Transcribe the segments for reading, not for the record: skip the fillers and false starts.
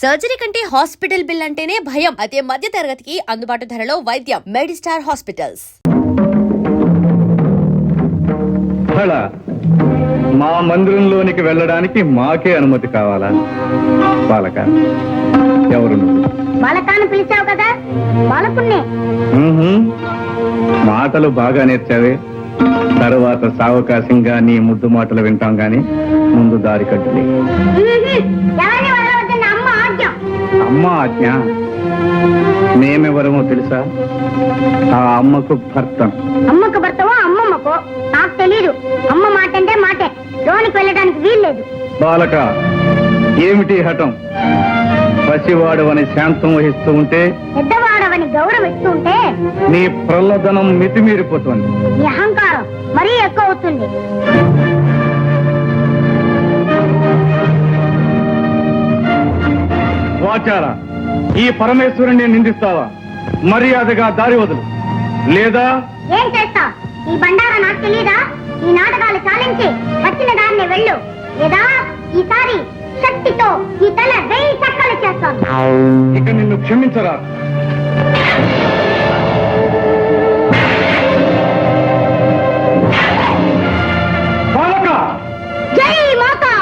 Surgery కంటే hospital bill అంటేనే భయం. అదే మధ్య తరగతికి అందుబాటు ధరలో వైద్యం. Medistar hospitals. మా మందిరంలోనికి వెళ్ళడానికి మాకే అనుమతి కావాలా? బాలక, ఎవరు? బాలకాన్ని పిలిచావు కదా, బాలకున్నే. మాటలు బాగా నేర్చావే. తరువాత సావకాశంగా నీ ముద్దు మాటలు వింటాం గాని ముందు దారి కట్టులే. అమ్మ ఆజ్ఞ. మేమెవరమో తెలుసా? ఆ అమ్మకు భర్త. అమ్మకు భర్తవో అమ్మమ్మకో నాకు తెలీదు. అమ్మ మాట అంటే మాటే, లోనికి వెళ్ళడానికి వీల్లేదు. బాలక, ఏమిటి హఠం? పసివాడవని శాంతం వహిస్తూ ఉంటే, పెద్దవాడవని గౌరవిస్తూ ఉంటే నీ ప్రల్లదనం మితిమీరిపోతుంది. నీ అహంకారం మరీ ఎక్కువ అవుతుంది. వాచారా, ఈ పరమేశ్వరుణ్ణి నిందిస్తావా? మర్యాదగా దారి వదులు, లేదా ఏం చేస్తా? ఈ బండారా నాకు తెలీదా? ఈ నాటకాలు చాలించి వచ్చిన దారిని వెళ్ళు, లేదా ఈసారి శక్తితో ఈ తల 1000 చక్కలు చేస్తాను. ఇక నిన్ను క్షమించరా. జై మాతా.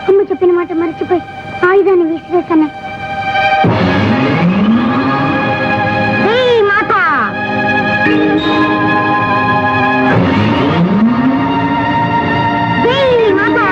అమ్మ చెప్పిన మాట మర్చిపోయి ఆయుధాన్ని విసిరేసాను. జై మాతా. జై మాతా.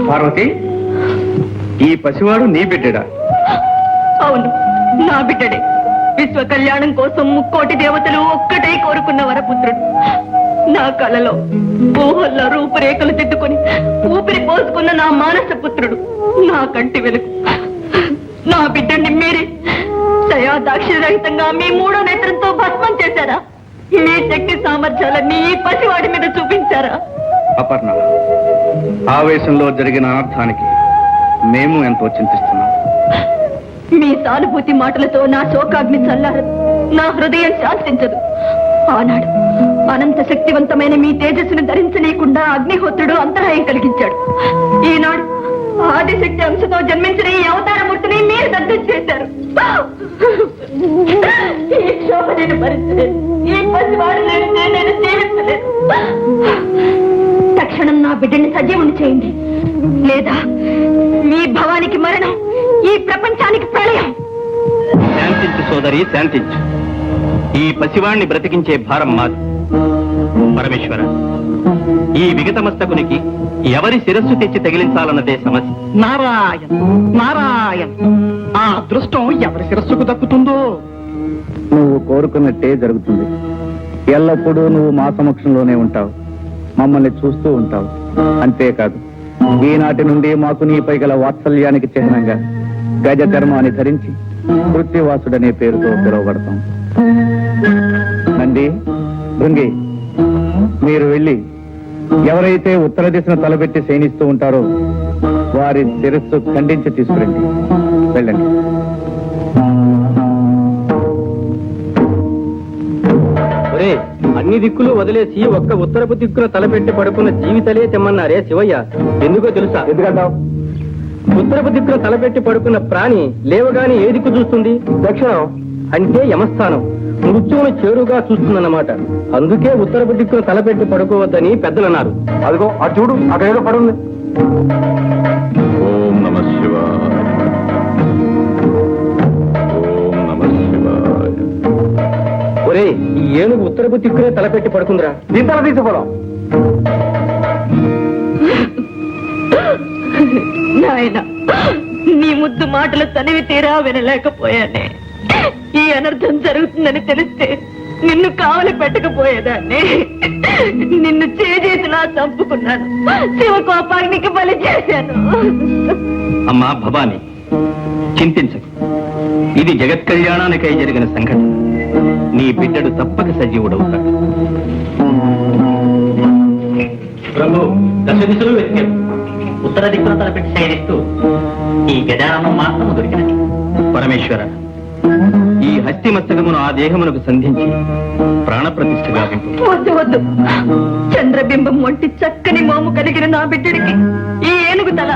పార్వతి, ఈ పసివాడు నీ బిడ్డడా? అవును, నా బిడ్డడే. విశ్వ కళ్యాణం కోసం ముక్కోటి దేవతలు ఒక్కటే కోరుకున్న వరపుత్రుడు. నా కలలో ఊహల్లో రూపురేఖలు తిట్టుకుని ఊపిరి పోసుకున్న నా మానస పుత్రుడు, నా కంటి వెలుగు. నా బిడ్డని మీరే దయాదాక్షిణ్యరహితంగా మీ 3వ నేత్రంతో భస్మం చేశారా? మీ శక్తి సామర్థ్యాలన్నీ ఈ పసివాడి మీద చూపించారా? అపర్ణ, ఆవేశంలో జరిగిన అనర్థానికి మేము ఎంతో చింతిస్తున్నాం. మీ సానుభూతి మాటలతో నా శోకాగ్ని చల్లారదు, నా హృదయం శాంతించదు. ఆనాడు అనంత శక్తివంతమైన మీ తేజస్సును ధరించనీయకుండా అగ్నిహోత్రుడు అంతరాయం కలిగించాడు. ఈనాడు ఆదిశక్తి అంశతో జన్మించిన ఈ అవతారమూర్తిని మీరు దగ్ధం చేశారు. ఈ క్షోభ నేను భరించలేదు. ఈ పసివాడు నేను జీవించలేదు. తక్షణం నా బిడ్డని సజీవుని చేయండి, లేదా మీ భవానికి మరణం, ఈ ప్రపంచానికి ప్రళయం. శాంతించు సోదరి, శాంతించు. ఈ పసివాణ్ణి బ్రతికించే భారం మాది. పరమేశ్వర, ఈ విగతమస్తకునికి ఎవరి శిరస్సు తెచ్చి తగిలించాలన్నదే సమస్య. నారాయణ నారాయణ, ఆ అదృష్టం ఎవరి శిరస్సుకు దక్కుతుందో. నువ్వు కోరుకున్నట్టే జరుగుతుంది. ఎల్లప్పుడూ నువ్వు మా సమక్షంలోనే ఉంటావు, మమ్మల్ని చూస్తూ ఉంటావు. అంతేకాదు, ఈనాటి నుండి మాకు నీపై గల వాత్సల్యానికి చిహ్నంగా గజ చర్మాన్ని ధరించి కృత్యవాసుడనే పేరుతో పిలువబడతాం. నంది, భృంగి, మీరు వెళ్ళి ఎవరైతే ఉత్తర దిశను తలబెట్టి శయనిస్తూ ఉంటారో వారి శిరస్సు ఖండించి తీసుకురండి. వెళ్ళండి. అన్ని దిక్కులు వదిలేసి ఒక్క ఉత్తరపు దిక్కున తలపెట్టి పడుకున్న జీవితలే తెమ్మన్నారే శివయ్య. ఎందుకో తెలుసా? ఎందుకంటావు? ఉత్తరపు దిక్కున తలపెట్టి పడుకున్న ప్రాణి లేవగానే ఏ దిక్కు చూస్తుంది? దక్షిణం, అంటే యమస్థానం. మృత్యువును చేరుగా చూస్తుందన్నమాట. అందుకే ఉత్తరపు దిక్కున తలపెట్టి పడుకోవద్దని పెద్దలన్నారు. అదిగో అటు చూడు, అక్కడ ఏదో పడుంది. ఓం నమః శివాయ. ఓం నమః శివాయ. ఒరే, ఈ ఏనుగు ఉత్తరపు దిక్కునే తలపెట్టి పడుకుందిరా. దీని తల తీసుకోవడం. నాయన, నీ ముద్దు మాటలు తనివి తీరా వినలేకపోయానే. ఈ అనర్థం జరుగుతుందని తెలిస్తే నిన్ను కావలి పెట్టకపోయేదాన్ని. నిన్ను చేసేసినా చంపుకున్నాను. శివ కోపాగ్నికి బలి చేశాను. అమ్మా భవాని, చింతించకు. ఇది జగత్ కళ్యాణానికై జరిగిన సంఘటన. నీ బిడ్డడు తప్పక సజీవుడవుతాడు. ప్రభు దశ దిశలు వెతికారు. ఉత్తర దిక్కున తలపెట్టి శయనిస్తూ ఈ గజానం మాత్రము దొరికినది. పరమేశ్వర, ఈ హస్తి మస్తకమును ఆ దేహమునకు సంధించి ప్రాణప్రతిష్ఠ గావింపు. వద్దు వద్దు. చంద్రబింబం వంటి చక్కని మోము కలిగిన నా బిడ్డడికి ఈ ఏనుగు తల,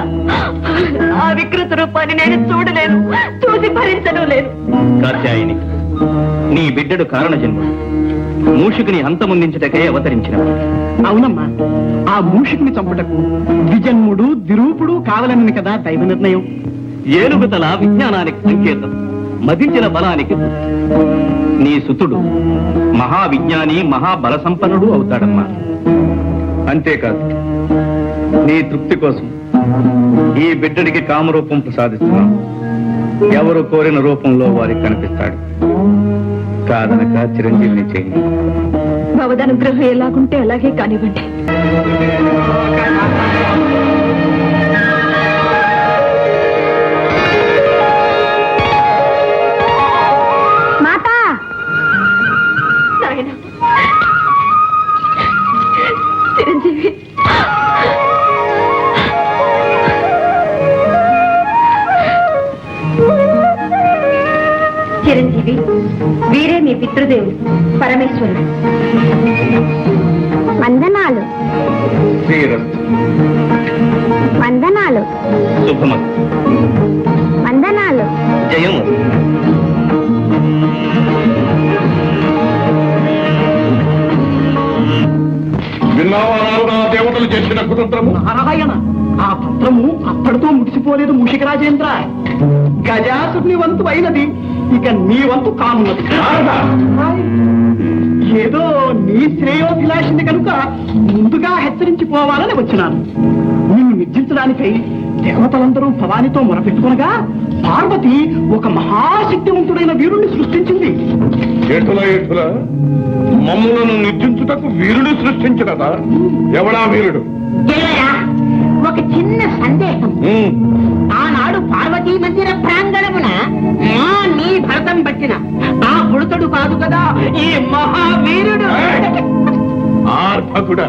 ఆ వికృత రూపాన్ని నేను చూడలేను, చూసి భరించను లేను. కాత్యాయని, నీ బిడ్డడు కారణ జన్ముడు. మూషికుని అంతమొందించుటకై అవతరించిన అవునమ్మా, ఆ మూషికుని చంపుటకు ద్విజన్ముడు ద్విరూపుడు కావాలని కదా దైవ నిర్ణయం. ఏనుగు తల విజ్ఞానానికి సంకేతం, మదించిన బలానికి గుర్తు. నీ సుతుడు మహావిజ్ఞాని, మహాబల సంపన్నుడు అవుతాడమ్మా. అంతేకాదు, నీ తృప్తి కోసం ఈ బిడ్డడికి కామరూపం ప్రసాదిస్తున్నాం. ఎవరు కోరిన రూపంలో వారికి కనిపిస్తాడు. కాదనక చిరంజీవిని చేయండి. భవదనుగ్రహం ఎలాగుంటే అలాగే కానివ్వండి. మాతా నాయనా, చిరంజీవి, చిరంజీవి, వీరే మీ పితృదేవుడు పరమేశ్వరుడు. వందనాలు శ్రీరస్తు. వందనాలు శుభమస్తు. వందనాలు. జయము. విన్నావా నారదా, దేవతలు చేసిన కుతంత్రము? నారాయణ, ఆ తంత్రము అప్పటితో ముగిసిపోలేదు మూషిక రాజేంద్ర. గజాసుని వంతు అయినది, ఇక నీ వంతు కానున్నది. ఏదో నీ శ్రేయోభిలాషిని కనుక ముందుగా హెచ్చరించిపోవాలని వచ్చినాను. నిన్ను నిర్జించడానికై దేవతలందరూ భవానితో మొరపెట్టుకునగా పార్వతి ఒక మహాశక్తివంతుడైన వీరుణ్ణి సృష్టించింది. ఎటుల ఎటుల మమ్ములను నిర్జించుటకు వీరుడు సృష్టించినదా? ఎవడా వీరుడు? ఒక చిన్న సందేహం. ఆనాడు పార్వతీ మందిర ప్రాంగణమున నీ భరతం పట్టిన ఆ పుడతడు కాదు కదా ఈ మహావీరుడు. ఆర్భకుడా,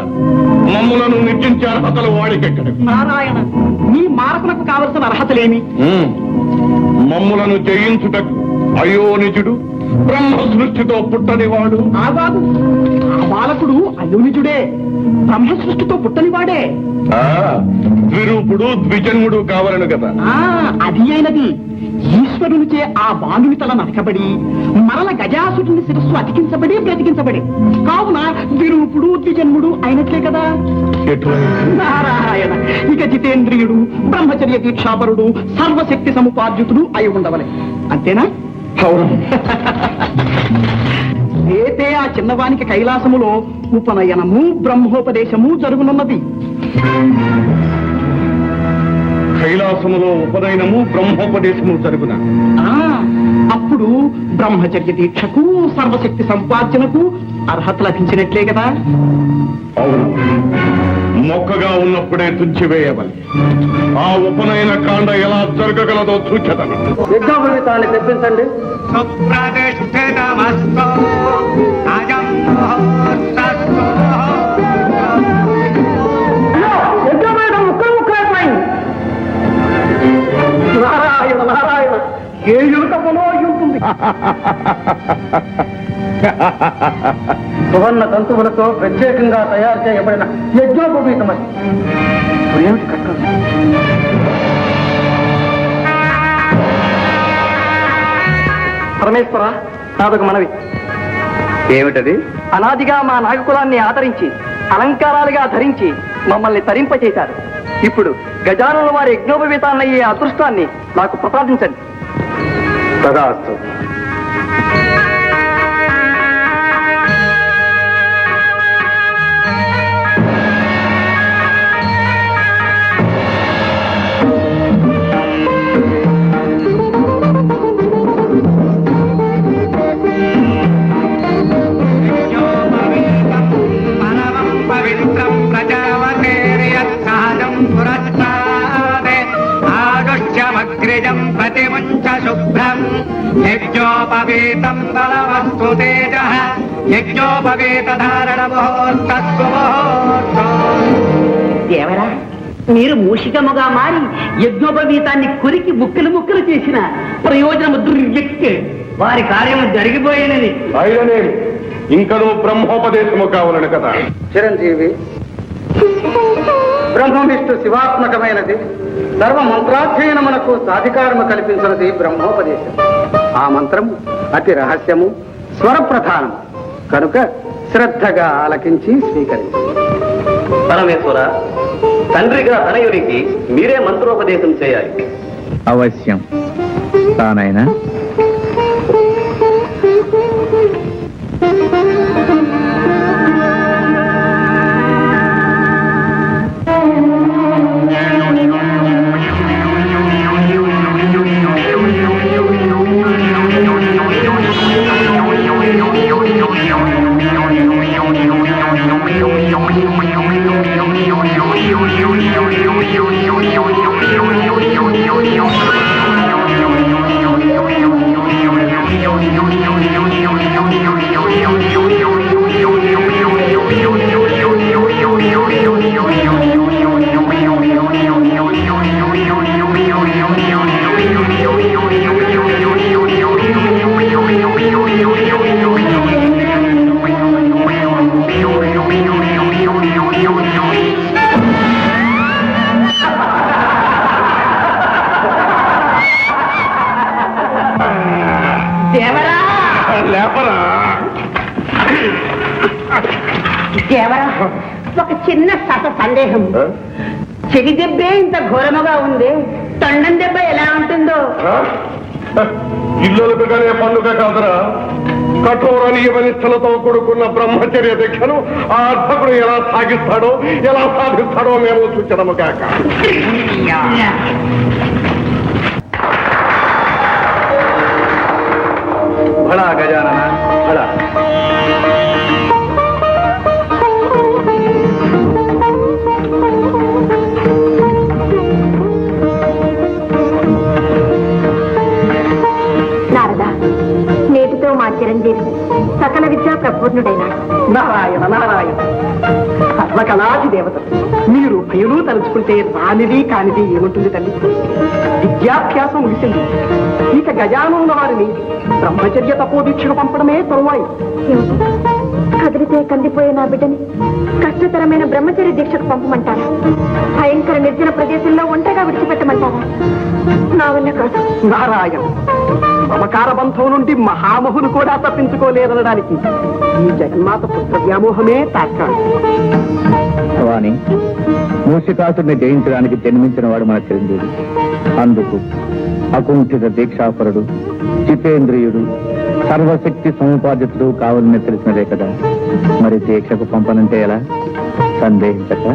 మమ్ములను నిర్జించే అర్హతలు వాడికెక్కడ? నారాయణ, నీ మారకులకు కావలసిన అర్హతలేమి? మమ్ములను జయించుటకు అయోనిజుడు బ్రహ్మ సృష్టితో పుట్టనివాడు. ఆగాదు, ఆ బాలకుడు అయోనిజుడే, బ్రహ్మ సృష్టితో పుట్టనివాడే. ద్విరూపుడు ద్విజన్ముడు కావాలను కదా. అది అయినది. ఈశ్వరునిచే ఆ బాలుని తల నరకబడి మరల గజాసురుని శిరస్సు అతికించబడి బ్రతికించబడి కావున ద్విరూపుడు ద్విజన్ముడు అయినట్లే కదా. నారాయణ, ఇక జితేంద్రియుడు, బ్రహ్మచర్య దీక్షాపరుడు, సర్వశక్తి సముపార్జితుడు అయి ఉండవలే. అంతేనా? రేపే ఆ చిన్నవానికి కైలాసములో ఉపనయనము బ్రహ్మోపదేశము జరుగునున్నది. కైలాసములో ఉపనయనము బ్రహ్మోపదేశము జరుగున. అప్పుడు బ్రహ్మచర్య దీక్షకు సర్వశక్తి సంపార్జనకు అర్హత లభించినట్లే కదా. అవును, మొక్కగా ఉన్నప్పుడే తుంచివేయవలి. ఆ ఉపనయన కాండ ఎలా జరగగలదో సూచన. యజ్ఞోపవీతాన్ని తెప్పించండి. నారాయణ నారాయణ, ఏ యువతములో ఉంటుంది. సువర్ణ తంతువులతో ప్రత్యేకంగా తయారు చేయబడిన యజ్ఞోపవీతమది. ఏమిటి కట్టం? పరమేశ్వర, నాదొక మనవి. ఏమిటది? అనాదిగా మా నాగకులాన్ని ఆదరించి అలంకారాలుగా ధరించి మమ్మల్ని తరింపచేశారు. ఇప్పుడు గజానుల వారి యజ్ఞోపవీతాన్నయ్యే అదృష్టాన్ని నాకు ప్రసాదించండి. తదాస్తు. అగ్రిజం ప్రతిముంచ శుభ్రం యజ్ఞోపవేతం బలవస్తు తేజ యజ్ఞోపవేత ధారణ ముహూర్తస్సు ముహూర్తం. దేవరా, మీరు మూషికముగా మారి యజ్ఞోపవీతాన్ని కొరికి ముక్కలు ముక్కలు చేసిన ప్రయోజనము దుర్వ్యక్తి. వారి కార్యము జరిగిపోయినది. అయిననే ఇంకనూ బ్రహ్మోపదేశము కావాలని కదా. చిరంజీవి, బ్రహ్మవిష్ణు శివాత్మకమైనది. సర్వ మంత్రాధ్యయనమునకు సాధికారము కల్పించినది బ్రహ్మోపదేశం. ఆ మంత్రము అతి రహస్యము, స్వరప్రధానము కనుక శ్రద్ధగా ఆలకించి స్వీకరించు. పరమేశ్వర, తండ్రిగా తనయుడికి మీరే మంత్రోపదేశం చేయాలి. అవశ్యం తానైనా. దేవరా, ఒక చిన్న సందేహం. చెవి దెబ్బే ఇంత ఘోరముగా ఉంది, తొండం దెబ్బ ఎలా ఉంటుందో. ఇల్లులకుగానే పండుగ కాదురా. కఠోర నియమనిష్టలతో కూడుకున్న బ్రహ్మచర్య దీక్షను ఆ అర్భకుడు ఎలా సాగిస్తాడో, ఎలా సాధిస్తాడో మేము సూచనము కాక. భళా గజానన, భళా. నేటితో మా చిరంజీవి సకల విద్యా ప్రపూర్ణుడైనాడు. నారాయణ నారాయణ, సర్వకళాది దేవత. మీరు భయలు తలుచుకుంటే రానిది కానిది ఏముంటుంది తల్లి. విద్యాభ్యాసం ముగిసింది. ఇక గజానున్న వారిని బ్రహ్మచర్య తపోదీక్షకు పంపడమే తరువాయి. కదిలితే కందిపోయే నా బిడ్డని కష్టతరమైన బ్రహ్మచర్య దీక్షకు పంపమంటారా? భయంకర నిర్జన ప్రదేశంలో ఒంటగా విడిచిపెట్టమంటారా? నా వల్ల కాదు. నారాయణ, మమకార బంధం నుండి మహామహులు కూడా తప్పించుకోలేదనడానికి ఈ జగన్మాత పుత్ర వ్యామోహమే తాత్కాలం. వాణి, మూషికాసుడిని జయించడానికి జన్మించిన వాడు మన చిరంజీవి. అందుకు అకుంఠిత దీక్షాపరుడు, జితేంద్రియుడు, సర్వశక్తి సముపార్జితుడు కావాలని తెలిసినదే కదా. మరి దీక్షకు పంపనంటే ఎలా? సందేహించక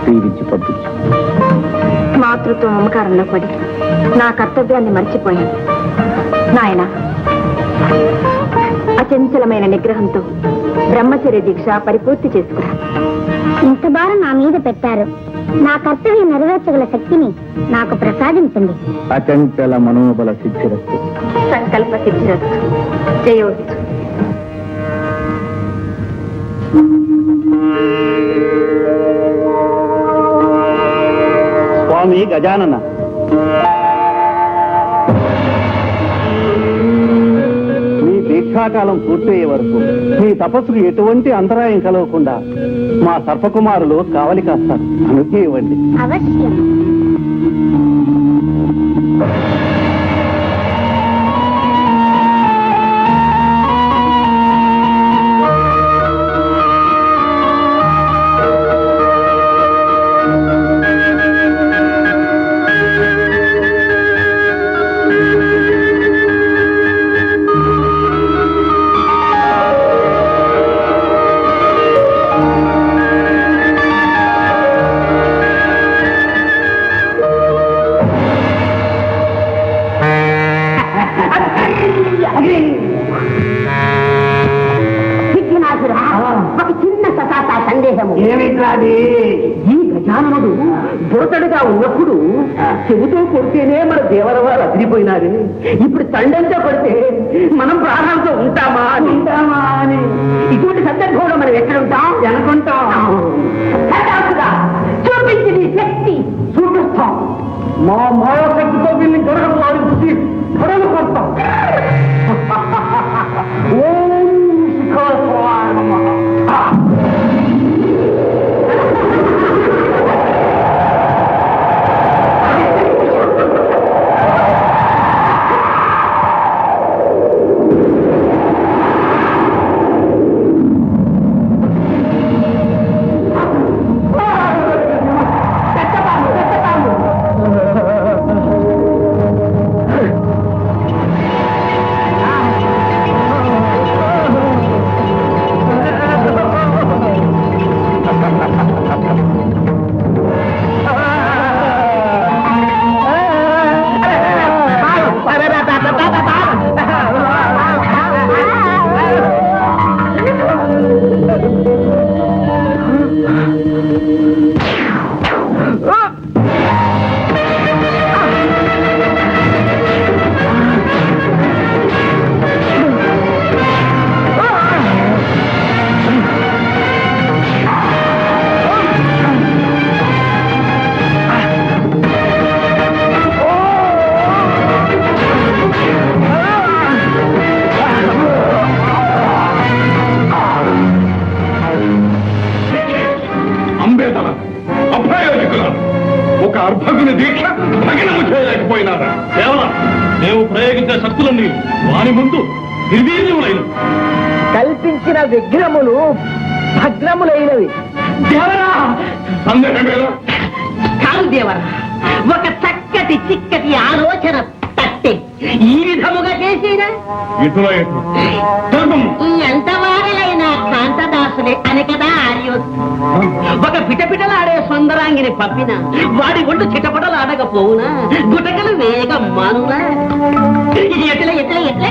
తీరించి పంపించు. మాతృత్వ మమకారంలో పడి నా కర్తవ్యాన్ని మర్చిపోయాను. నాయన, అచంచలమైన నిగ్రహంతో బ్రహ్మచర్య దీక్ష పరిపూర్తి చేసుకురా. ఇంత భారం నా మీద పెట్టారు. నా కర్తవ్యం నెరవేర్చగల శక్తిని నాకు ప్రసాదించండి. అచంచల మనోబల సిద్ధిరస్తు. సంకల్ప సిద్ధిరస్తు. జయోస్తు. స్వామి గజానన, మీ దీక్షాకాలం పూర్తయ్యే వరకు మీ తపస్సుకు ఎటువంటి అంతరాయం కలగకుండా మా సర్పకుమారులు కావలి కాస్తారు. అనుగ్రహించండి. అవశ్యం. ఒక చిన్న సందేహము. ఏమిట్రాది? ఈ గజాననుడు బుడతడిగా ఉన్నప్పుడు చెబుతో కొడితేనే మన దేవరవారు అదిరిపోయినారు. ఇప్పుడు తండంతో కొడితే మనం ప్రాణాలతో ఉంటామా అని ఇటువంటి సందర్భంలో మనం ఎక్కడ ఉంటాం అనుకుంటాం. హఠాత్తుగా చూపించి నీ శక్తి చూపిస్తాం. మా మాయాశక్తితో వీళ్ళని గొడవలు వారించి గొడవలు కొడతాం. ఓం శిఖరాయ నమః. ఒక అర్భకుని దీక్ష భగ్నము చేయలేకపోయినారా? కేవలం మేము ప్రయోగించిన శక్తులన్నీ వారి ముందు నిర్వీర్యములైన కల్పించిన విగ్రహములు భగ్నములైనవి. దేవరా సందేహమేలా? కాదు దేవరా, ఒక చక్కటి చిక్కటి ఆలోచన తట్టే ఈ విధముగా చేసిన ఇటుల ఎంత వారలైన కాంతదాసులే అని కదా ఆర్యోస్. ఒక పిటపిటలాడే సుందరాంగిని పంపిన వాడి ఒళ్ళు చిటపటలాడకపోవునా, గుటకలు వేగం మానునా. ఎట్లా ఎట్లా ఎట్లా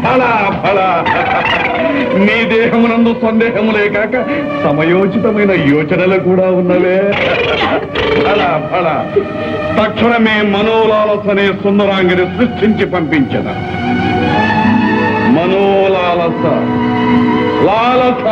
ఫలా ఫలా నీ దేహమునందు సందేహములే కాక సమయోచితమైన యోచనలు కూడా ఉన్నవే. ఫలా ఫలా తక్షణమే మనోలాలసనే సుందరాంగిని సృష్టించి పంపించద. మనోలాలస లాలస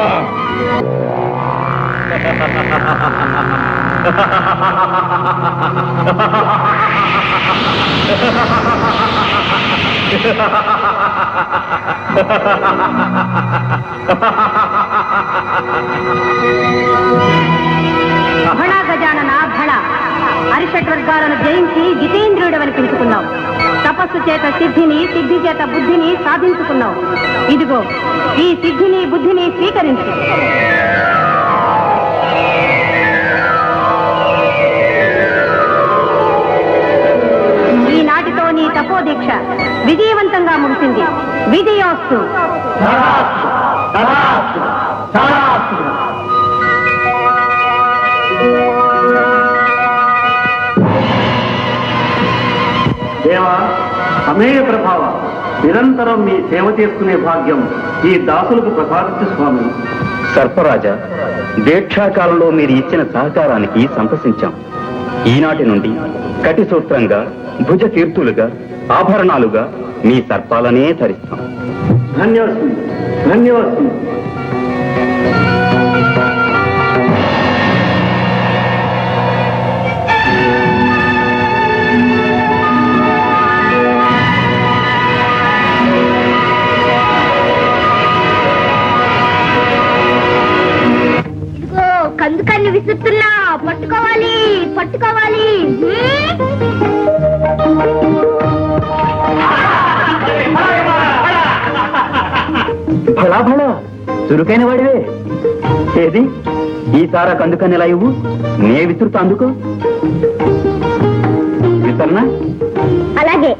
భళ గజానన భళ. అరిషట్ వర్గాలను జయించి జితేంద్రుడవని పిలుచుకున్నావు. తపస్సు చేత సిద్ధిని, సిద్ధి చేత బుద్ధిని సాధించుకున్నావు. ఇదిగో ఈ సిద్ధిని బుద్ధిని స్వీకరించు. ఈనాటితో నీ తపోదీక్ష విజయవంతంగా ముగిసింది. విజయోస్తు. దేవా, అమేయ ప్రభావ, నిరంతరం మీ సేవ చేసుకునే భాగ్యం ఈ దాసులకు ప్రసాదించు స్వామి. సర్పరాజా, దీక్షాకాలంలో మీరు ఇచ్చిన సహకారానికి సంతసించాం. ఈనాటి నుండి కటి సూత్రంగా, భుజ కీర్తులుగా, ఆభరణాలుగా మీ సర్పాలనే ధరిస్తాం. ధన్యవాస్మి, ధన్యవాస్మి. కందుకన్ని విసురుతున్నా, పట్టుకోవాలి పట్టుకోవాలి. భళా భళా, చురుకైన వాడివే. ఏది ఈసారా కందుకని ఎలా ఇవ్వు, నే విసురుతా. అందుకో విసరనా? అలాగే.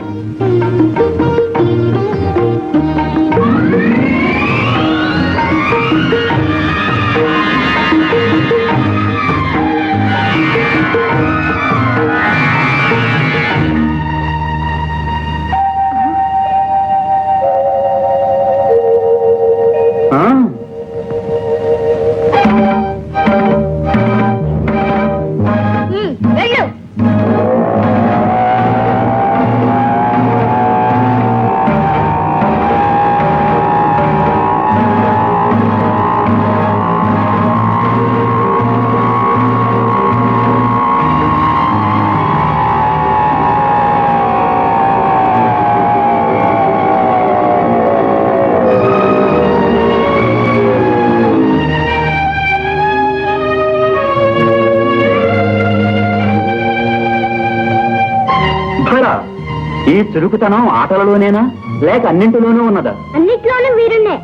ఈ చురుకుతనం ఆటలలోనేనా లేక అన్నింటిలోనూ ఉన్నదా? అన్నిట్లోనూ వీరున్నే.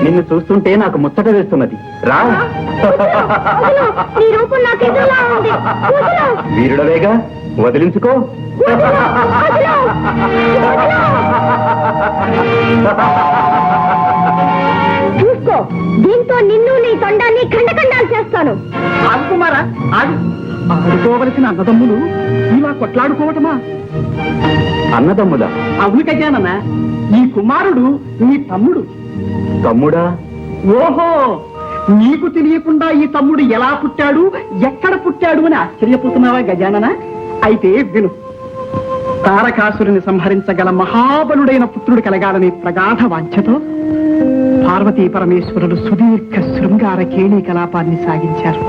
నిన్ను చూస్తుంటే నాకు ముచ్చట వేస్తున్నది. రా. నీ రూపం నాకు ఎదురులా ఉంది. వీరుడవేగా, వదిలించుకో. చూసుకో, దీంతో నిన్ను నీ తొండాన్ని ఖండఖండాలు చేస్తాను. ఆడుకుమారా ఆడు ఆడుకోవలసిన అన్నదమ్ములు ఇలా కొట్లాడుకోవటమా? అన్నదమ్ముదా? అవును గజానన, ఈ కుమారుడు నీ తమ్ముడు. తమ్ముడా? ఓహో, నీకు తెలియకుండా ఈ తమ్ముడు ఎలా పుట్టాడు, ఎక్కడ పుట్టాడు అని ఆశ్చర్యపోతున్నావా గజానన? అయితే విను. తారకాసురుని సంహరించగల మహాబలుడైన పుత్రుడు కలగాలనే ప్రగాఢ వాంఛతో పార్వతీ పరమేశ్వరులు సుదీర్ఘ శృంగార కేళీ కలాపాన్ని సాగించారు.